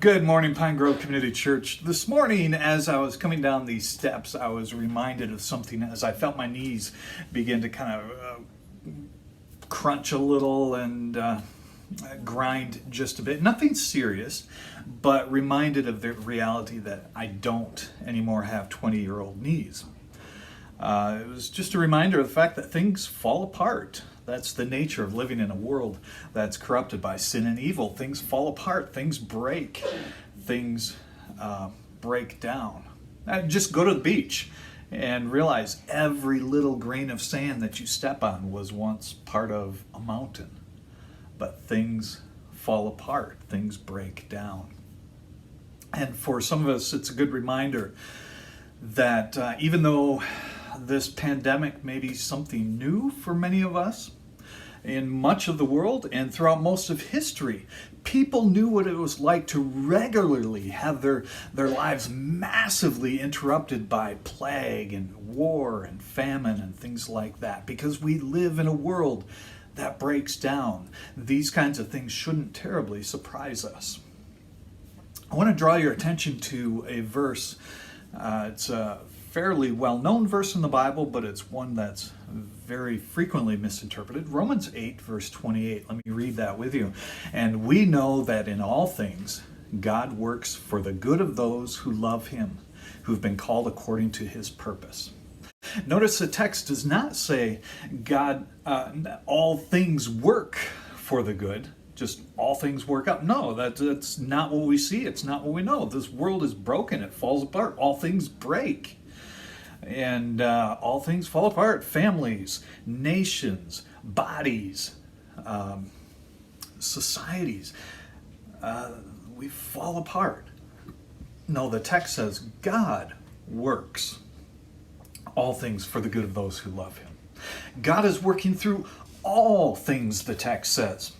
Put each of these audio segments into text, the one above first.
Good morning, Pine Grove Community Church. This morning, as I was coming down these steps, I was reminded of something as I felt my knees begin to kind of crunch a little and grind just a bit. Nothing serious, but reminded of the reality that I don't anymore have 20-year-old knees. It was just a reminder of the fact that things fall apart. That's the nature of living in a world that's corrupted by sin and evil. Things fall apart, things break, things break down. Just go to the beach and realize every little grain of sand that you step on was once part of a mountain. But things fall apart, things break down. And for some of us, it's a good reminder that even though this pandemic may be something new for many of us, in much of the world and throughout most of history, people knew what it was like to regularly have their lives massively interrupted by plague and war and famine and things like that. Because we live in a world that breaks down, these kinds of things shouldn't terribly surprise us. I want to draw your attention to a verse. It's a fairly well-known verse in the Bible, but it's one that's very frequently misinterpreted. Romans 8, verse 28. Let me read that with you. And we know that in all things, God works for the good of those who love him, who've been called according to his purpose. Notice the text does not say God, all things work for the good. Just all things work out. No, that's not what we see. It's not what we know. This world is broken. It falls apart. All things break. And all things fall apart. Families, nations, bodies, societies. We fall apart. No, the text says God works all things for the good of those who love him. God is working through all things, the text says.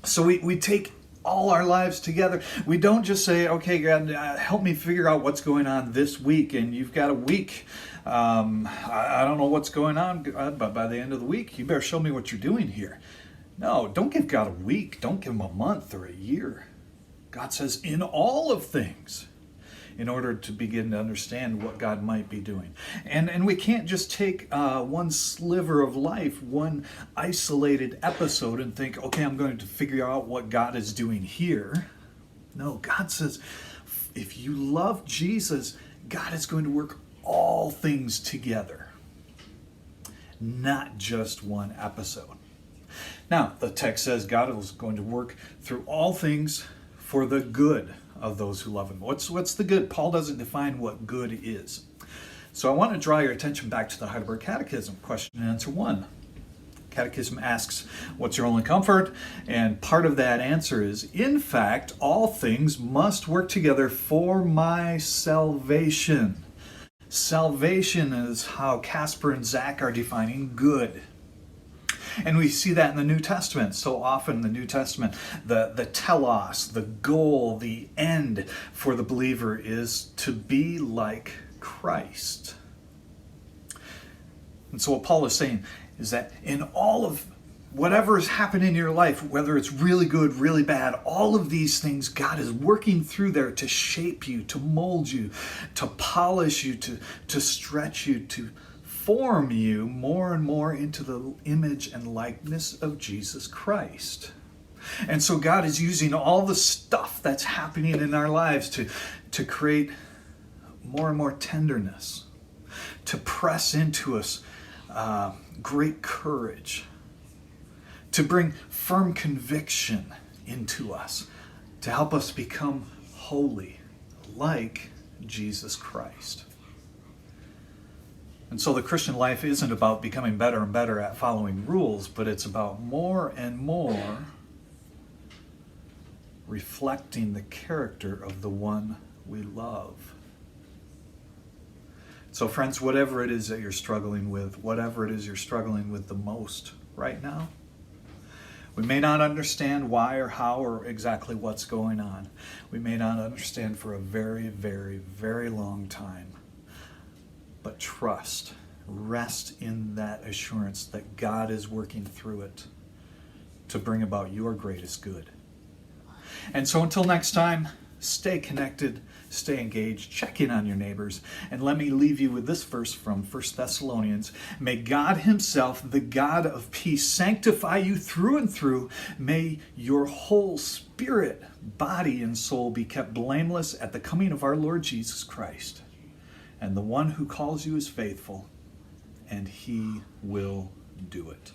So we take all our lives together. We don't just say, okay, God, help me figure out what's going on this week, and you've got a week. I don't know what's going on, God, but by the end of the week, you better show me what you're doing here. No, don't give God a week. Don't give him a month or a year. God says, in all of things, in order to begin to understand what God might be doing. And we can't just take one sliver of life, one isolated episode, and think, okay, I'm going to figure out what God is doing here. No, God says, if you love Jesus, God is going to work all things together, not just one episode. Now, the text says God is going to work through all things for the good of those who love him. What's the good? Paul doesn't define what good is. So I want to draw your attention back to the Heidelberg Catechism, question and answer 1. Catechism asks, what's your only comfort? And part of that answer is, in fact, all things must work together for my salvation. Salvation is how Casper and Zach are defining good. And we see that in the New Testament. So often in the New Testament, the telos, the goal, the end for the believer is to be like Christ. And so what Paul is saying is that in all of whatever has happened in your life, whether it's really good, really bad, all of these things, God is working through there to shape you, to mold you, to polish you, to stretch you, to form you more and more into the image and likeness of Jesus Christ. And so God is using all the stuff that's happening in our lives to create more and more tenderness, to press into us great courage, to bring firm conviction into us, to help us become holy like Jesus Christ. And so the Christian life isn't about becoming better and better at following rules, but it's about more and more reflecting the character of the one we love. So friends, whatever it is that you're struggling with, whatever it is you're struggling with the most right now, we may not understand why or how or exactly what's going on. We may not understand for a very, very, very long time. But trust, rest in that assurance that God is working through it to bring about your greatest good. And so until next time, stay connected, stay engaged, check in on your neighbors, and let me leave you with this verse from 1 Thessalonians. May God himself, the God of peace, sanctify you through and through. May your whole spirit, body, and soul be kept blameless at the coming of our Lord Jesus Christ. And the one who calls you is faithful, and he will do it.